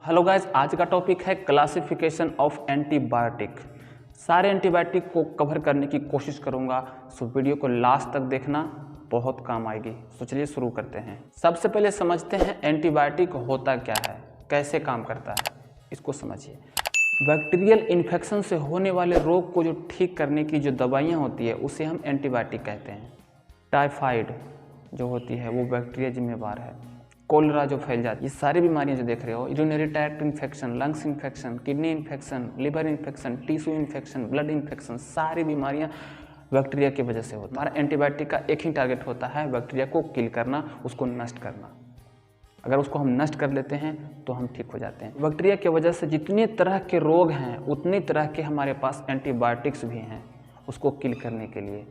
Hello guys, आज का topic है क्लासिफिकेशन ऑफ एंटीबायोटिक। सारे एंटीबायोटिक को कवर करने की कोशिश करूंगा, सो वीडियो को लास्ट तक देखना, बहुत काम आएगी। तो चलिए शुरू करते हैं। सबसे पहले समझते हैं एंटीबायोटिक होता क्या है, कैसे काम करता है, इसको समझिए। बैक्टीरियल इन्फेक्शन से होने वाले रोग को जो ठीक करने की जो दवाइयाँ होती है उसे हम एंटीबायोटिक कहते हैं। टाइफाइड जो होती है वो बैक्टीरिया जिम्मेवार है। कोलरा जो फैल जाती है, ये सारी बीमारियां जो देख रहे हो, urinary tract infection, lungs infection, kidney infection, liver infection, tissue infection, blood infection, सारी बीमारियां बैक्टीरिया की वजह से होती है। हमारा एंटीबायोटिक का एक ही टारगेट होता है, बैक्टीरिया को किल करना, उसको नष्ट करना। अगर उसको हम नष्ट कर लेते हैं तो हम ठीक हो जाते हैं। बैक्टीरिया की वजह से जितने तरह के रोग हैं उतनी तरह के हमारे पास एंटीबायोटिक्स भी हैं उसको किल करने के लिए।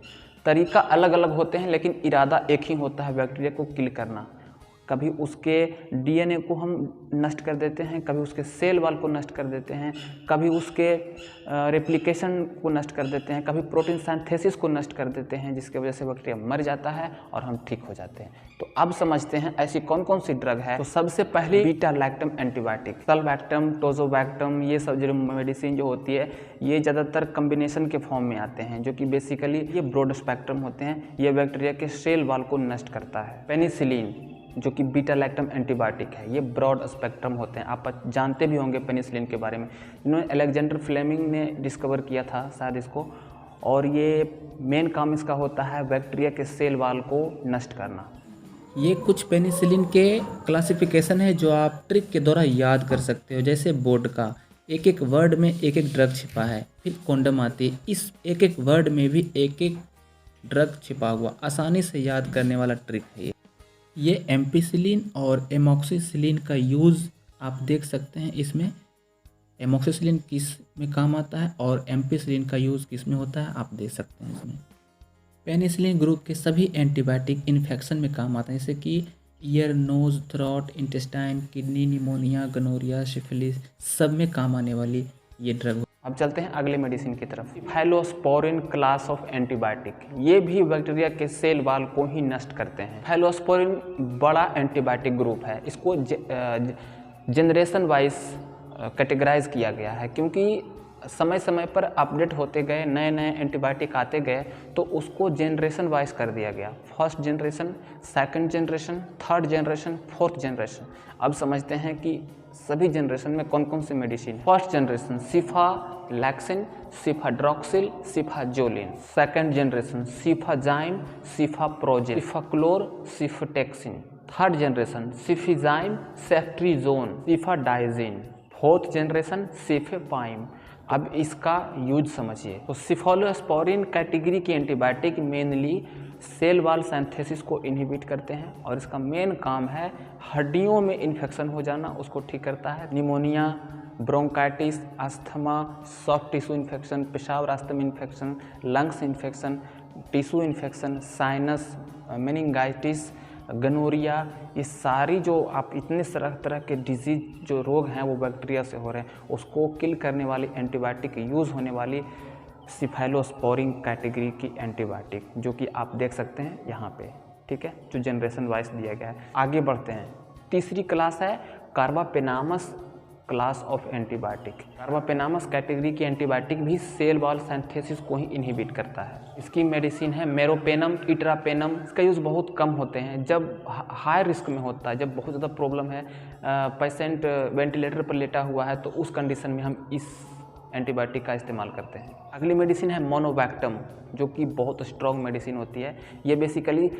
तरीका अलग अलग होते हैं लेकिन इरादा एक ही होता है, बैक्टीरिया को किल करना। कभी उसके डीएनए को हम नष्ट कर देते हैं, कभी उसके सेल वाल को नष्ट कर देते हैं, कभी उसके रेप्लिकेशन को नष्ट कर देते हैं, कभी प्रोटीन सिंथेसिस को नष्ट कर देते हैं, जिसकी वजह से बैक्टीरिया मर जाता है और हम ठीक हो जाते हैं। तो अब समझते हैं ऐसी कौन कौन सी ड्रग है। तो सबसे पहले बीटा लैक्टम एंटीबायोटिक, सल्बैक्टम, टोजोबैक्टम, ये सब जो मेडिसिन जो होती है ये ज़्यादातर कम्बिनेशन के फॉर्म में आते हैं, जो कि बेसिकली ये ब्रॉड स्पेक्ट्रम होते हैं। ये बैक्टीरिया के सेल वाल को नष्ट करता है। पेनिसिलिन जो कि बीटा लैक्टम एंटीबायोटिक है, ये ब्रॉड स्पेक्ट्रम होते हैं। आप जानते भी होंगे पेनिसिलिन के बारे में, इन्होंने अलेक्जेंडर फ्लेमिंग ने डिस्कवर किया था शायद इसको, और ये मेन काम इसका होता है बैक्टीरिया के सेल वाल को नष्ट करना। ये कुछ पेनिसिलिन के क्लासिफिकेशन है जो आप ट्रिक के द्वारा याद कर सकते हो। जैसे बोर्ड का एक एक वर्ड में एक एक ड्रग छिपा है, फिर कॉन्डम आती है, इस एक एक वर्ड में भी एक एक ड्रग छिपा हुआ, आसानी से याद करने वाला ट्रिक है ये एम्पिसिलिन और एमॉक्सिसिलिन का यूज़ आप देख सकते हैं। इसमें एमॉक्सिसिलिन किस में काम आता है और एम्पिसिलिन का यूज़ किस में होता है आप देख सकते हैं। इसमें पेनिसिलिन ग्रुप के सभी एंटीबायोटिक इन्फेक्शन में काम आते हैं, जैसे कि ear, nose, throat, intestine, kidney, pneumonia, gonorrhoea, syphilis, सब में काम आने वाली ये ड्रग। अब चलते हैं अगले मेडिसिन की तरफ। फाइलोस्पोरिन क्लास ऑफ एंटीबायोटिक, ये भी बैक्टीरिया के सेल वाल को ही नष्ट करते हैं। फाइलोस्पोरिन बड़ा एंटीबायोटिक ग्रुप है, इसको जनरेशन वाइज कैटेगराइज किया गया है, क्योंकि समय समय पर अपडेट होते गए, नए नए एंटीबायोटिक आते गए, तो उसको जनरेशन वाइज कर दिया गया। First generation, second generation, third generation, fourth generation. अब समझते हैं कि सभी जनरेशन में कौन कौन सी medicine. First generation cephalexin, cefadroxil, cefazolin. Second generation सिफाजाइम, सिफाप्रोजिल, सिफाक्लोर, सिफटेक्सिन। थर्ड जनरेशन सिफिजाइम, सेफ्ट्रीजोन, सिफाडाइजिन। Fourth generation cefepime. अब इसका यूज समझिए। तो सिफालोस्पोरिन कैटेगरी की antibiotic mainly cell wall synthesis को इनहिबिट करते हैं और इसका मेन काम है हड्डियों में इन्फेक्शन हो जाना, उसको ठीक करता है। Pneumonia, bronchitis, asthma, soft tissue infection, पेशाब रास्ते में infection, lungs infection, tissue infection, sinus, meningitis, gonorrhoea, ये सारी जो आप इतने तरह के डिजीज जो रोग हैं वो बैक्टीरिया से हो रहे हैं, उसको किल करने वाली एंटीबायोटिक यूज़ होने वाली सिफालोस्पोरिन कैटेगरी की एंटीबायोटिक, जो कि आप देख सकते हैं यहाँ पे, ठीक है, जो जनरेशन वाइज दिया गया है। आगे बढ़ते हैं। तीसरी क्लास है कार्बापेनामस क्लास ऑफ एंटीबायोटिक। कार्बापेनामस कैटेगरी की एंटीबायोटिक भी सेल वाल सिंथेसिस को ही इनहिबिट करता है। इसकी मेडिसिन है मेरोपेनम, इट्रापेनम। इसका यूज़ बहुत कम होते हैं जब हाई रिस्क में होता है, जब बहुत ज़्यादा प्रॉब्लम है, पेशेंट वेंटिलेटर पर लेटा हुआ है, तो उस कंडीशन में हम इस एंटीबायोटिक का इस्तेमाल करते हैं। अगली मेडिसिन है मोनोबैक्टम, जो कि बहुत स्ट्रॉन्ग मेडिसिन होती है। ये बेसिकली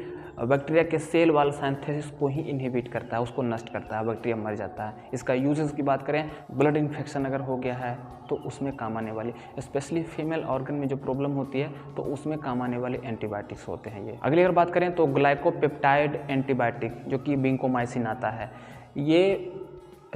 बैक्टीरिया के सेल वाल सिंथेसिस को ही इनहिबिट करता है, उसको नष्ट करता है, बैक्टीरिया मर जाता है। इसका यूजेस की बात करें, ब्लड इन्फेक्शन अगर हो गया है तो उसमें काम आने वाली, स्पेशली फीमेल ऑर्गन में जो प्रॉब्लम होती है तो उसमें काम आने वाले एंटीबायोटिक्स होते हैं ये। अगली अगर बात करें तो ग्लाइकोपेप्टाइड एंटीबायोटिक, जो कि विंकोमाइसिन आता है, ये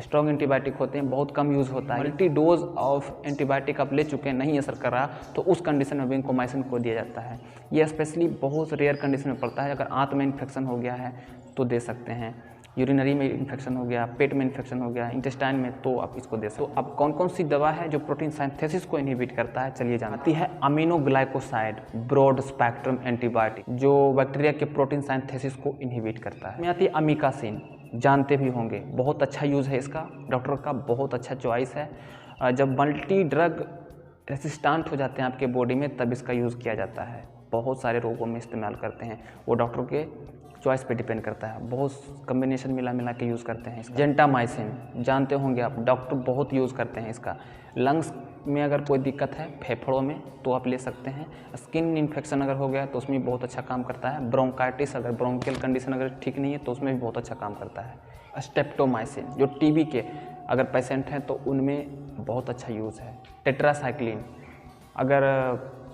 स्ट्रॉन्ग एंटीबायोटिक होते हैं, बहुत कम यूज़ होता है। मल्टी डोज ऑफ एंटीबायोटिक आप ले चुके हैं, नहीं असर कर रहा, तो उस कंडीशन में विंकोमाइसिन को दिया जाता है। ये स्पेशली बहुत रेयर कंडीशन में पड़ता है। अगर आंत में इन्फेक्शन हो गया है तो दे सकते हैं, यूरिनरी में इन्फेक्शन हो गया, पेट में इन्फेक्शन हो गया, इंटेस्टाइन में, तो आप इसको दे सकते हो। तो अब कौन कौन सी दवा है जो प्रोटीन सिंथेसिस को इनहिबिट करता है, चलिए जानती है। अमीनोग्लाइकोसाइड ब्रॉड स्पेक्ट्रम एंटीबायोटिक, जो बैक्टीरिया के प्रोटीन सिंथेसिस को इनहिबिट करता है। में आती है अमीकासिन, जानते भी होंगे। बहुत अच्छा यूज़ है इसका, डॉक्टर का बहुत अच्छा चॉइस है। जब मल्टी ड्रग रेसिस्टेंट हो जाते हैं आपके बॉडी में तब इसका यूज़ किया जाता है। बहुत सारे रोगों में इस्तेमाल करते हैं, वो डॉक्टर के चॉइस पे डिपेंड करता है। बहुत कम्बिनेशन मिला के यूज़ करते हैं। जेंटामाइसिन जानते होंगे आप, डॉक्टर बहुत यूज़ करते हैं इसका। लंग्स में अगर कोई दिक्कत है, फेफड़ों में, तो आप ले सकते हैं। स्किन इन्फेक्शन अगर हो गया तो उसमें बहुत अच्छा काम करता है। ब्रोंकाइटिस, अगर ब्रोंकियल कंडीशन अगर ठीक नहीं है तो उसमें भी बहुत अच्छा काम करता है। स्ट्रेप्टोमाइसिन जो टीबी के अगर पेशेंट हैं तो उनमें बहुत अच्छा यूज़ है। टेट्रासाइक्लिन, अगर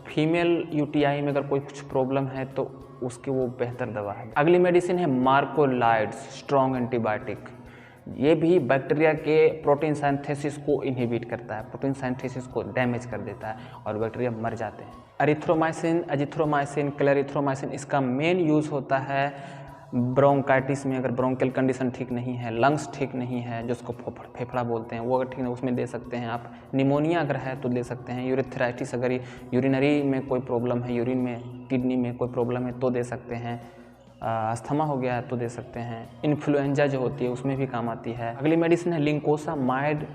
फीमेल यूटीआई में अगर कोई कुछ प्रॉब्लम है तो उसके वो बेहतर दवा है। अगली मेडिसिन है मार्कोलाइड्स, स्ट्रॉन्ग एंटीबायोटिक। ये भी बैक्टीरिया के प्रोटीन सिंथेसिस को इनहिबिट करता है, प्रोटीन सिंथेसिस को डैमेज कर देता है और बैक्टीरिया मर जाते हैं। एरिथ्रोमाइसिन, एजिथ्रोमाइसिन, क्लेरिथ्रोमाइसिन, इसका मेन यूज़ होता है ब्रोंकाइटिस में। अगर ब्रोंकियल कंडीशन ठीक नहीं है, लंग्स ठीक नहीं है, जिसको फेफड़ा बोलते हैं, वो अगर ठीक नहीं, उसमें दे सकते हैं आप। निमोनिया अगर है तो दे सकते हैं। यूरिथ्राइटिस, अगर यूरिनरी में कोई प्रॉब्लम है, यूरिन में, किडनी में कोई प्रॉब्लम है तो दे सकते हैं। अस्थमा हो गया है तो दे सकते हैं। इन्फ्लुएंजा जो होती है उसमें भी काम आती है। अगली मेडिसिन है लिंकोसामाइड,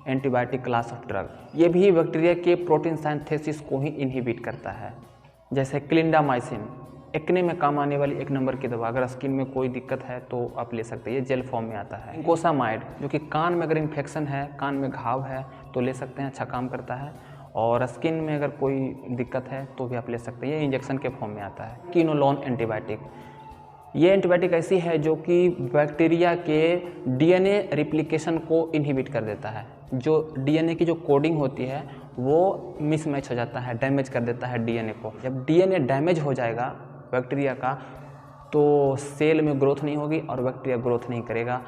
एंटीबायोटिक क्लास ऑफ ड्रग। ये भी बैक्टीरिया के प्रोटीन सिंथेसिस को ही इनहिबिट करता है। जैसे क्लिंडामाइसिन, एक्ने में काम आने वाली 1 नंबर की दवा। अगर स्किन में कोई दिक्कत है तो आप ले सकते हैं, ये जेल फॉर्म में आता है। लिंकोसामाइड जो कि कान में अगर इन्फेक्शन है, कान में घाव है तो ले सकते हैं, अच्छा काम करता है। और स्किन में अगर कोई दिक्कत है तो भी आप ले सकते हैं, ये इंजेक्शन के फॉर्म में आता है। कीनोलोन एंटीबायोटिक, ये एंटीबायोटिक ऐसी है जो कि बैक्टीरिया के डीएनए रिप्लिकेशन को इनहिबिट कर देता है। जो डीएनए की जो कोडिंग होती है वो मिसमैच हो जाता है, डैमेज कर देता है डीएनए को। जब डीएनए डैमेज हो जाएगा बैक्टीरिया का तो सेल में ग्रोथ नहीं होगी और बैक्टीरिया ग्रोथ नहीं करेगा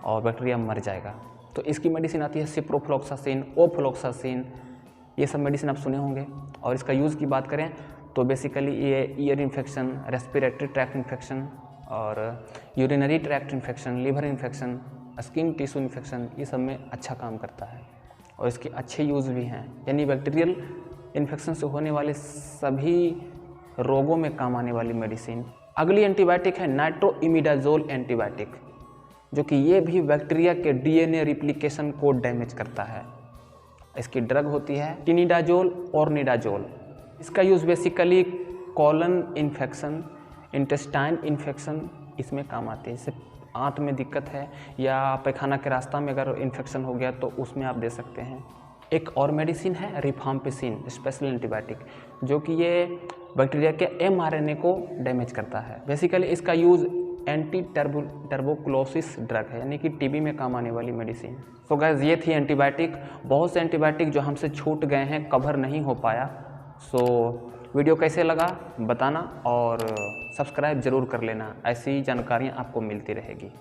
और बैक्टीरिया मर जाएगा। तो इसकी मेडिसिन आती है सिप्रोफ्लॉक्सासिन, ओफ्लॉक्सासिन, ये सब मेडिसिन आप सुने होंगे। और इसका यूज़ की बात करें तो बेसिकली ये ear infection, respiratory tract infection और urinary tract infection, liver infection, skin tissue infection, ये सब में अच्छा काम करता है और इसके अच्छे यूज़ भी हैं। यानी बैक्टीरियल इन्फेक्शन से होने वाले सभी रोगों में काम आने वाली मेडिसिन। अगली एंटीबायोटिक है नाइट्रोइमिडाजोल एंटीबायोटिक, जो कि ये भी बैक्टीरिया के डीएनए रिप्लिकेशन को डैमेज करता है। इसकी ड्रग होती है टिनिडाजोल और निडाजोल। इसका use basically colon infection, intestine infection, इसमें काम आती है। जैसे आंत में दिक्कत है या पैखाना के रास्ता में अगर इन्फेक्शन हो गया तो उसमें आप दे सकते हैं। एक और मेडिसिन है रिफाम्पिसिन, स्पेशल एंटीबायोटिक, जो कि ये बैक्टीरिया के mRNA को डैमेज करता है। बेसिकली इसका यूज़ एंटी टर्बोक्लोसिस ड्रग है, यानी कि टीबी में काम आने वाली मेडिसिन। सो गाइस, ये थी एंटीबायोटिक। बहुत से एंटीबायोटिक जो हमसे छूट गए हैं, कवर नहीं हो पाया। सो वीडियो कैसे लगा बताना और सब्सक्राइब ज़रूर कर लेना, ऐसी जानकारियाँ आपको मिलती रहेगी।